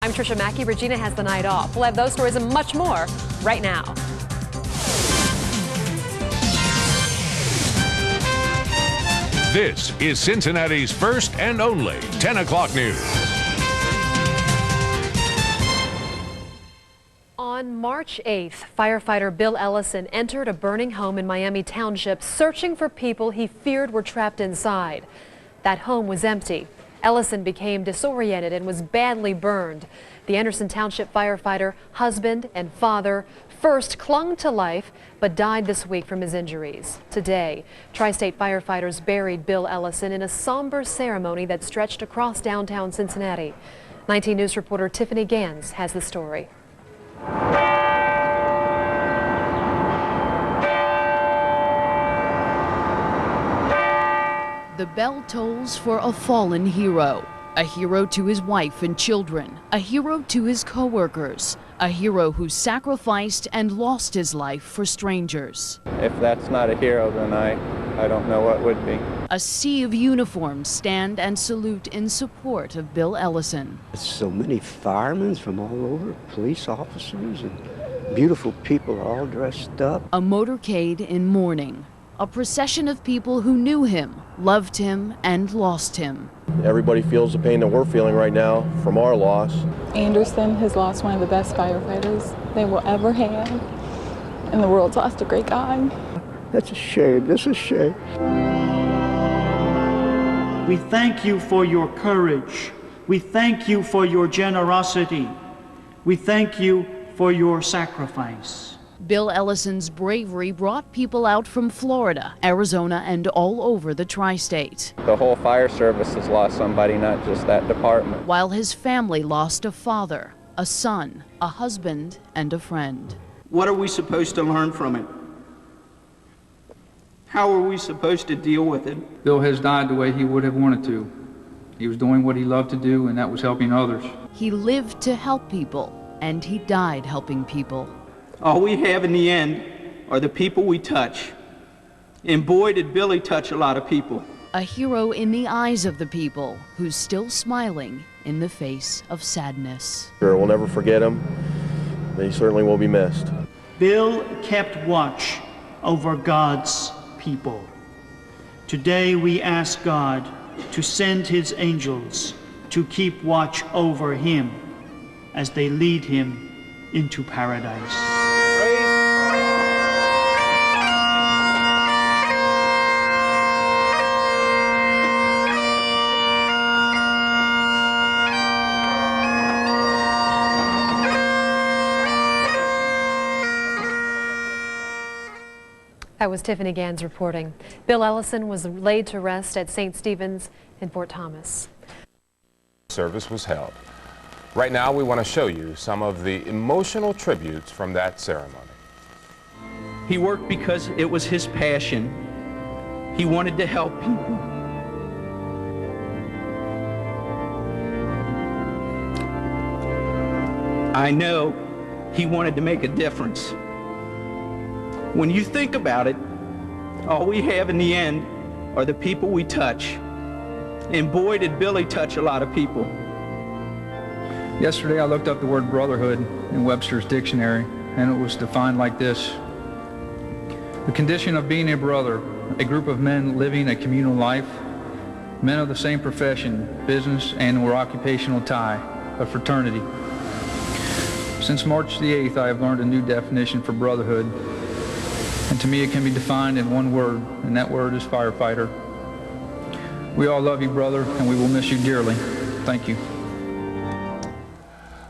I'm Trisha Mackey. Regina has the night off. We'll have those stories and much more right now. This is Cincinnati's first and only 10 o'clock news. On March 8th, firefighter Bill Ellison entered a burning home in Miami Township searching for people he feared were trapped inside. That home was empty. Ellison became disoriented and was badly burned. The Anderson Township firefighter, husband and father, first clung to life but died this week from his injuries. Today, Tri-State firefighters buried Bill Ellison in a somber ceremony that stretched across downtown Cincinnati. 19 News reporter Tiffany Gans has the story. The bell tolls for a fallen hero. A hero to his wife and children. A hero to his co-workers. A hero who sacrificed and lost his life for strangers. If that's not a hero, then I don't know what would be. A sea of uniforms stand and salute in support of Bill Ellison. So many firemen from all over, police officers, and beautiful people all dressed up. A motorcade in mourning. A procession of people who knew him, loved him, and lost him. Everybody feels the pain that we're feeling right now from our loss. Anderson has lost one of the best firefighters they will ever have, and the world's lost a great guy. That's a shame. That's a shame. We thank you for your courage. We thank you for your generosity. We thank you for your sacrifice. Bill Ellison's bravery brought people out from Florida, Arizona, and all over the tri-state. The whole fire service has lost somebody, not just that department. While his family lost a father, a son, a husband, and a friend. What are we supposed to learn from it? How are we supposed to deal with it? Bill has died the way he would have wanted to. He was doing what he loved to do, and that was helping others. He lived to help people, and he died helping people. All we have in the end are the people we touch. And boy, did Billy touch a lot of people. A hero in the eyes of the people, who's still smiling in the face of sadness. We'll never forget him. He certainly will be missed. Bill kept watch over God's people. Today we ask God to send his angels to keep watch over him as they lead him into paradise. That was Tiffany Gans reporting. Bill Ellison was laid to rest at St. Stephen's in Fort Thomas. Service was held. Right now, we want to show you some of the emotional tributes from that ceremony. He worked because it was his passion. He wanted to help people. I know he wanted to make a difference. When you think about it, all we have in the end are the people we touch. And boy, did Billy touch a lot of people. Yesterday I looked up the word brotherhood in Webster's dictionary, and it was defined like this: the condition of being a brother, a group of men living a communal life, men of the same profession, business, and/or occupational tie, a fraternity. Since March the 8th, I have learned a new definition for brotherhood, and to me it can be defined in one word, and that word is firefighter. We all love you, brother, and we will miss you dearly. Thank you.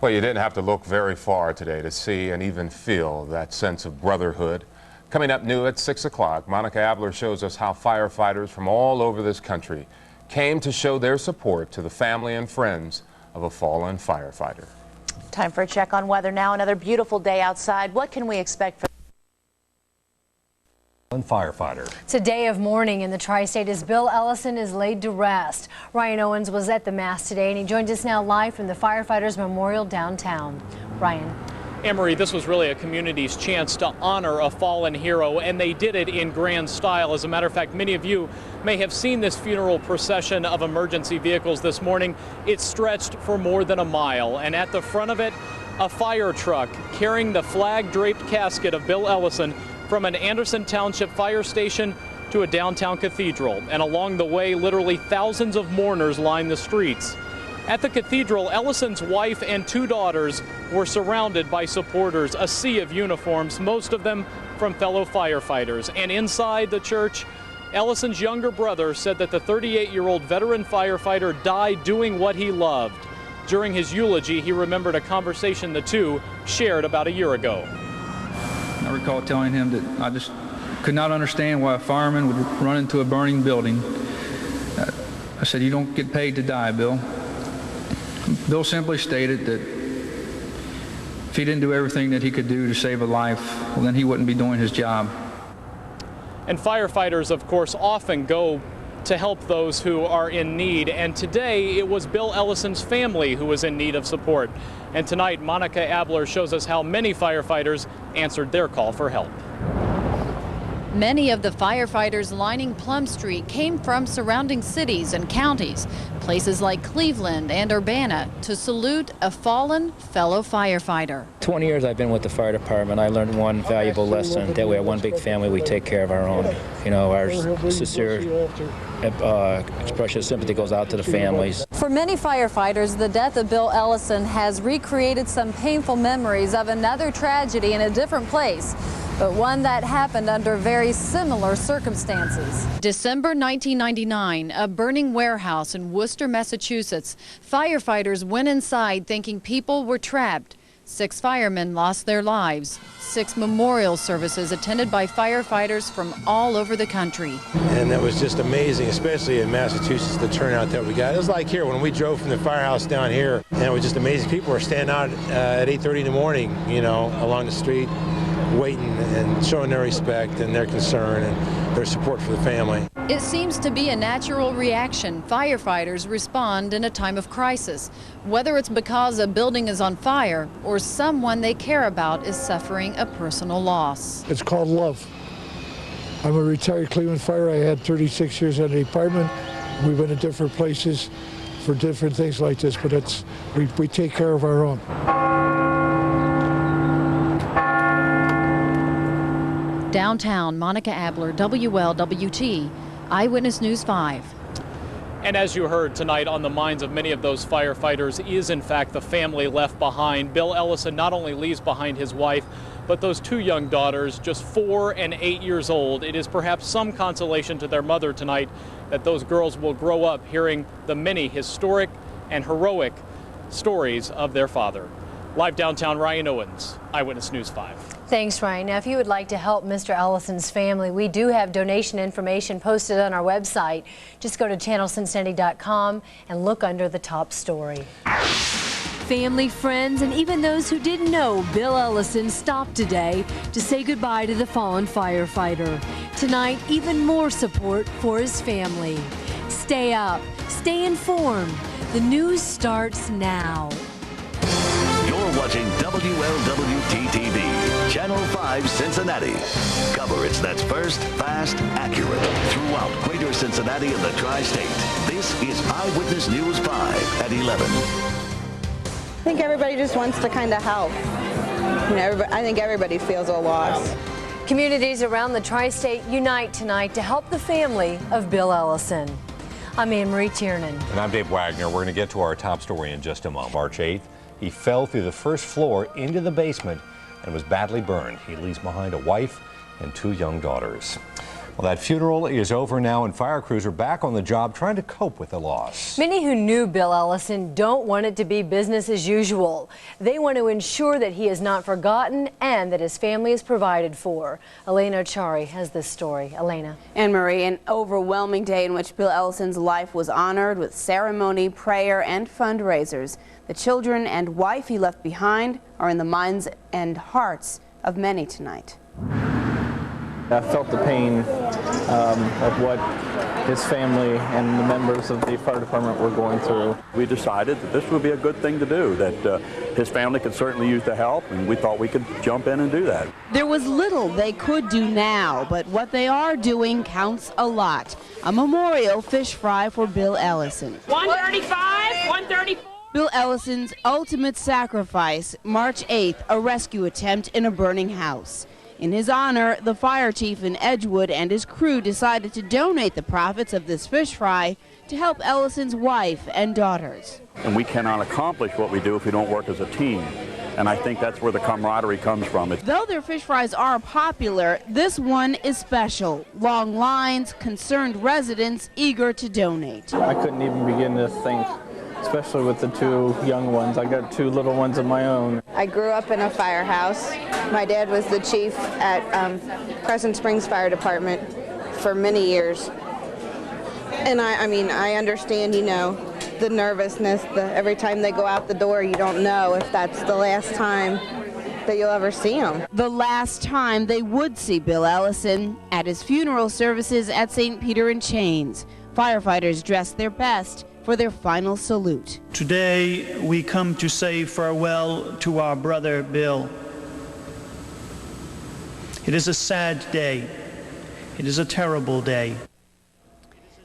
Well, you didn't have to look very far today to see and even feel that sense of brotherhood. Coming up new at 6 o'clock, Monica Abler shows us how firefighters from all over this country came to show their support to the family and friends of a fallen firefighter. Time for a check on weather now. Another beautiful day outside. What can we expect for firefighter? It's a day of mourning in the tri-state as Bill Ellison is laid to rest. Ryan Owens was at the Mass today, and he joins us now live from the Firefighters Memorial downtown. Ryan. Anne-Marie, this was really a community's chance to honor a fallen hero, and they did it in grand style. As a matter of fact, many of you may have seen this funeral procession of emergency vehicles this morning. It stretched for more than a mile, and at the front of it, a fire truck carrying the flag-draped casket of Bill Ellison from an Anderson Township fire station to a downtown cathedral. And along the way, literally thousands of mourners lined the streets. At the cathedral, Ellison's wife and 2 daughters were surrounded by supporters, a sea of uniforms, most of them from fellow firefighters. And inside the church, Ellison's younger brother said that the 38-year-old veteran firefighter died doing what he loved. During his eulogy, he remembered a conversation the two shared about a year ago. I recall telling him that I just could not understand why a fireman would run into a burning building. I said, "You don't get paid to die, Bill." Bill simply stated that if he didn't do everything that he could do to save a life, well, then he wouldn't be doing his job. And firefighters, of course, often go to help those who are in need. And today it was Bill Ellison's family who was in need of support. And tonight, Monica Abler shows us how many firefighters answered their call for help. Many of the firefighters lining Plum Street came from surrounding cities and counties, places like Cleveland and Urbana, to salute a fallen fellow firefighter. 20 years I've been with the fire department. I learned one valuable lesson, that we are one big family, we take care of our own. You know, our sincere expression of sympathy goes out to the families. For many firefighters, the death of Bill Ellison has recreated some painful memories of another tragedy in a different place, but one that happened under very similar circumstances. December 1999, a burning warehouse in Worcester, Massachusetts. Firefighters went inside thinking people were trapped. 6 firemen lost their lives. 6 memorial services attended by firefighters from all over the country. And that was just amazing, especially in Massachusetts, the turnout that we got. It was like here when we drove from the firehouse down here, and it was just amazing. People were standing out at 8:30 in the morning, you know, along the street, waiting and showing their respect and their concern and their support for the family. It seems to be a natural reaction. Firefighters respond in a time of crisis, whether it's because a building is on fire or someone they care about is suffering a personal loss. It's called love. I'm a retired Cleveland firefighter. I had 36 years in the department. We've been in different places for different things like this, but we take care of our own. Downtown, Monica Abler, WLWT, Eyewitness News 5. And as you heard tonight, on the minds of many of those firefighters is in fact the family left behind. Bill Ellison not only leaves behind his wife, but those 2 young daughters, just 4 and 8 years old. It is perhaps some consolation to their mother tonight that those girls will grow up hearing the many historic and heroic stories of their father. Live downtown, Ryan Owens, Eyewitness News 5. Thanks, Ryan. Now, if you would like to help Mr. Ellison's family, we do have donation information posted on our website. Just go to channelcincinnati.com and look under the top story. Family, friends, and even those who didn't know Bill Ellison stopped today to say goodbye to the fallen firefighter. Tonight, even more support for his family. Stay up, stay informed. The news starts now. You're watching WLWT-TV, Channel 5 Cincinnati. Coverage that's first, fast, accurate throughout Greater Cincinnati and the Tri-State. This is Eyewitness News 5 at 11. I think everybody just wants to kind of help. You know, I think everybody feels a loss. Communities around the Tri-State unite tonight to help the family of Bill Ellison. I'm Anne-Marie Tiernan. And I'm Dave Wagner. We're going to get to our top story in just a moment. March 8th. He fell through the first floor into the basement and was badly burned. He leaves behind a wife and 2 young daughters. Well, that funeral is over now, and fire crews are back on the job trying to cope with the loss. Many who knew Bill Ellison don't want it to be business as usual. They want to ensure that he is not forgotten and that his family is provided for. Elena Chari has this story. Elena. Anne-Marie, an overwhelming day in which Bill Ellison's life was honored with ceremony, prayer, and fundraisers. The children and wife he left behind are in the minds and hearts of many tonight. I felt the pain of what his family and the members of the fire department were going through. We decided that this would be a good thing to do, that his family could certainly use the help, and we thought we could jump in and do that. There was little they could do now, but what they are doing counts a lot. A memorial fish fry for Bill Ellison. 135, 134. Bill Ellison's ultimate sacrifice, March 8th, a rescue attempt in a burning house. In his honor, the fire chief in Edgewood and his crew decided to donate the profits of this fish fry to help Ellison's wife and daughters. And we cannot accomplish what we do if we don't work as a team. And I think that's where the camaraderie comes from. Though their fish fries are popular, this one is special. Long lines, concerned residents eager to donate. I couldn't even begin to think, especially with the two young ones. I got two little ones of my own. I grew up in a firehouse. My dad was the chief at Crescent Springs Fire Department for many years. And I understand, you know, the nervousness, every time they go out the door, you don't know if that's the last time that you'll ever see him. The last time they would see Bill Ellison at his funeral services at St. Peter and Chains. Firefighters dressed their best for their final salute. Today, we come to say farewell to our brother Bill. It is a sad day. It is a terrible day.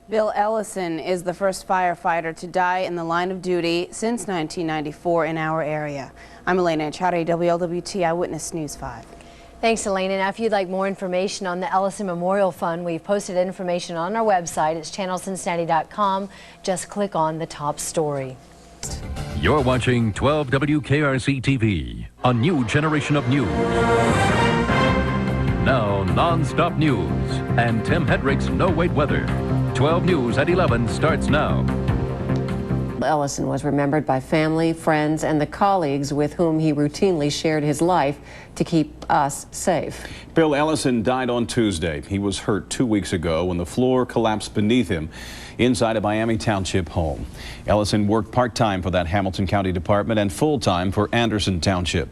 Bill Ellison is the first firefighter to die in the line of duty since 1994 in our area. I'm Elena Chowdhury, WLWT Eyewitness News 5. Thanks, Elena. Now, if you'd like more information on the Ellison Memorial Fund, we've posted information on our website. It's channelcincinnati.com. Just click on the top story. You're watching 12 WKRC TV, a new generation of news. Now, non-stop news and Tim Hedrick's No Wait Weather. 12 News at 11 starts now. Ellison was remembered by family, friends, and the colleagues with whom he routinely shared his life to keep us safe. Bill Ellison died on Tuesday. He was hurt 2 weeks ago when the floor collapsed beneath him inside a Miami Township home. Ellison worked part-time for that Hamilton County Department and full-time for Anderson Township.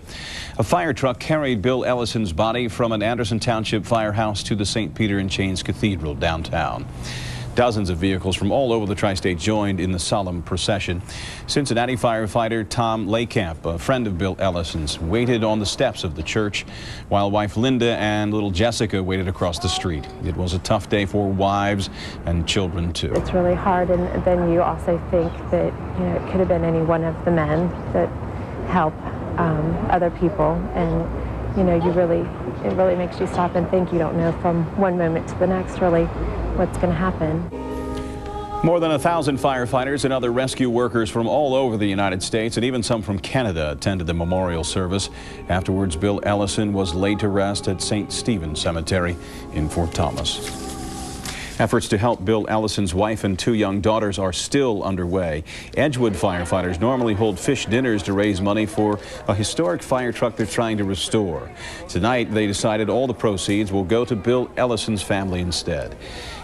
A fire truck carried Bill Ellison's body from an Anderson Township firehouse to the St. Peter and Chains Cathedral downtown. Dozens of vehicles from all over the tri-state joined in the solemn procession. Cincinnati firefighter Tom Laycamp, a friend of Bill Ellison's, waited on the steps of the church while wife Linda and little Jessica waited across the street. It was a tough day for wives and children, too. It's really hard, and then you also think that, you know, it could have been any one of the men that help other people, and, you know, it really makes you stop and think. You don't know from one moment to the next, really, what's going to happen. More than 1,000 firefighters and other rescue workers from all over the United States and even some from Canada attended the memorial service. Afterwards, Bill Ellison was laid to rest at St. Stephen's Cemetery in Fort Thomas. Efforts to help Bill Ellison's wife and two young daughters are still underway. Edgewood firefighters normally hold fish dinners to raise money for a historic fire truck they're trying to restore. Tonight, they decided all the proceeds will go to Bill Ellison's family instead.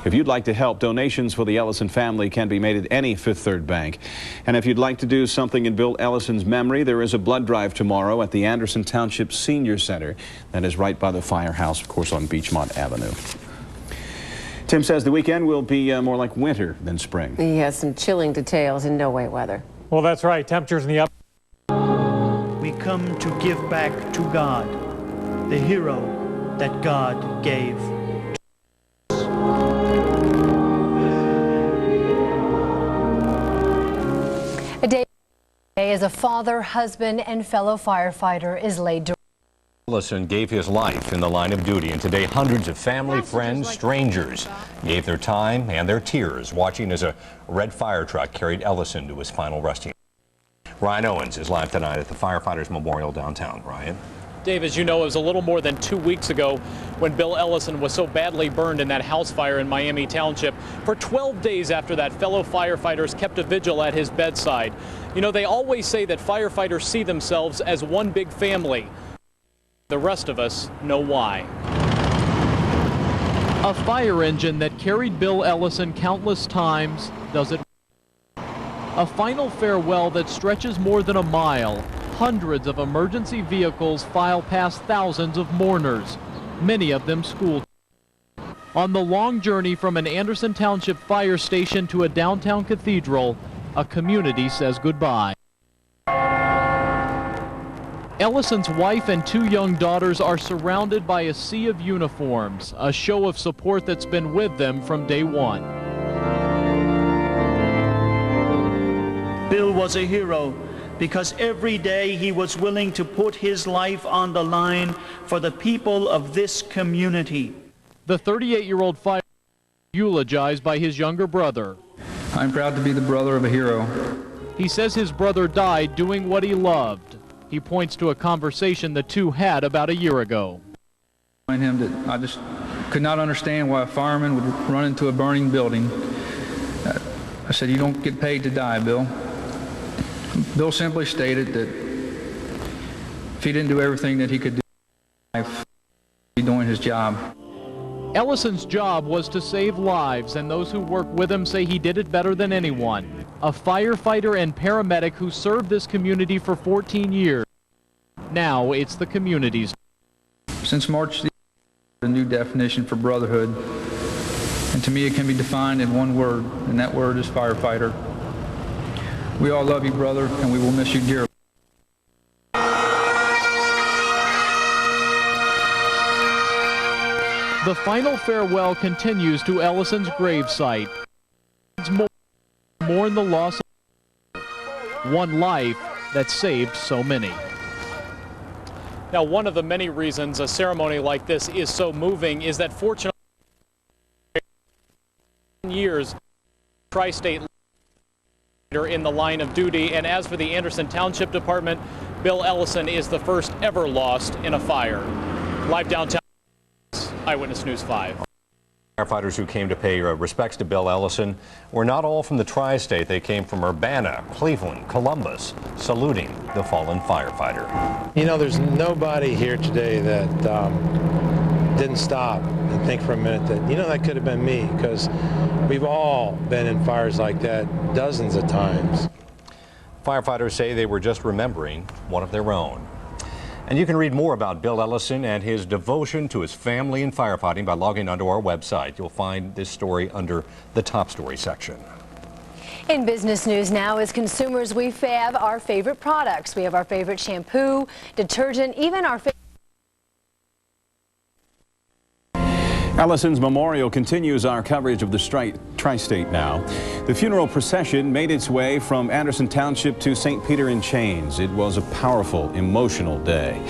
If you'd like to help, donations for the Ellison family can be made at any Fifth Third Bank. And if you'd like to do something in Bill Ellison's memory, there is a blood drive tomorrow at the Anderson Township Senior Center. That is right by the firehouse, of course, on Beachmont Avenue. Tim says the weekend will be more like winter than spring. He has some chilling details in No Wait Weather. Well, that's right. Temperatures in the up. We come to give back to God, the hero that God gave. A day as a father, husband, and fellow firefighter is laid to Ellison gave his life in the line of duty, and today hundreds of family, friends, strangers gave their time and their tears watching as a red fire truck carried Ellison to his final resting. Ryan Owens is live tonight at the Firefighters Memorial downtown. Ryan. Dave, as you know, it was a little more than 2 weeks ago when Bill Ellison was so badly burned in that house fire in Miami Township. For 12 days after that, fellow firefighters kept a vigil at his bedside. You know, they always say that firefighters see themselves as one big family. The rest of us know why. A fire engine that carried Bill Ellison countless times does it. A final farewell that stretches more than a mile. Hundreds of emergency vehicles file past thousands of mourners, many of them school. On the long journey from an Anderson Township fire station to a downtown cathedral, a community says goodbye. Ellison's wife and 2 young daughters are surrounded by a sea of uniforms, a show of support that's been with them from day one. Bill was a hero because every day he was willing to put his life on the line for the people of this community. The 38-year-old firefighter eulogized by his younger brother. I'm proud to be the brother of a hero. He says his brother died doing what he loved. He points to a conversation the two had about a year ago. Him that I just could not understand why a fireman would run into a burning building. I said, "You don't get paid to die, Bill." Bill simply stated that if he didn't do everything that he could do in life, he'd be doing his job. Ellison's job was to save lives, and those who work with him say he did it better than anyone. A firefighter and paramedic who served this community for 14 years. Now it's the community's. Since March, a new definition for brotherhood, and to me it can be defined in one word, and that word is firefighter. We all love you, brother, and we will miss you dearly. The final farewell continues to Ellison's gravesite. It's mourn the loss of one life that saved so many. Now, one of the many reasons a ceremony like this is so moving is that fortunately, years, tri-state in the line of duty, and as for the Anderson Township Department, Bill Ellison is the first ever lost in a fire. Live downtown, Eyewitness News 5. Firefighters who came to pay respects to Bill Ellison were not all from the tri-state. They came from Urbana, Cleveland, Columbus, saluting the fallen firefighter. You know, there's nobody here today that didn't stop and think for a minute that, you know, that could have been me, because we've all been in fires like that dozens of times. Firefighters say they were just remembering one of their own. And you can read more about Bill Ellison and his devotion to his family and firefighting by logging onto our website. You'll find this story under the top story section. In business news now, as consumers, we have our favorite products. We have our favorite shampoo, detergent, even our favorite. Ellison's memorial continues our coverage of the tri-state now. The funeral procession made its way from Anderson Township to St. Peter in Chains. It was a powerful, emotional day.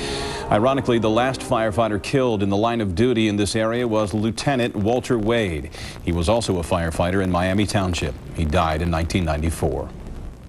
Ironically, the last firefighter killed in the line of duty in this area was Lieutenant Walter Wade. He was also a firefighter in Miami Township. He died in 1994.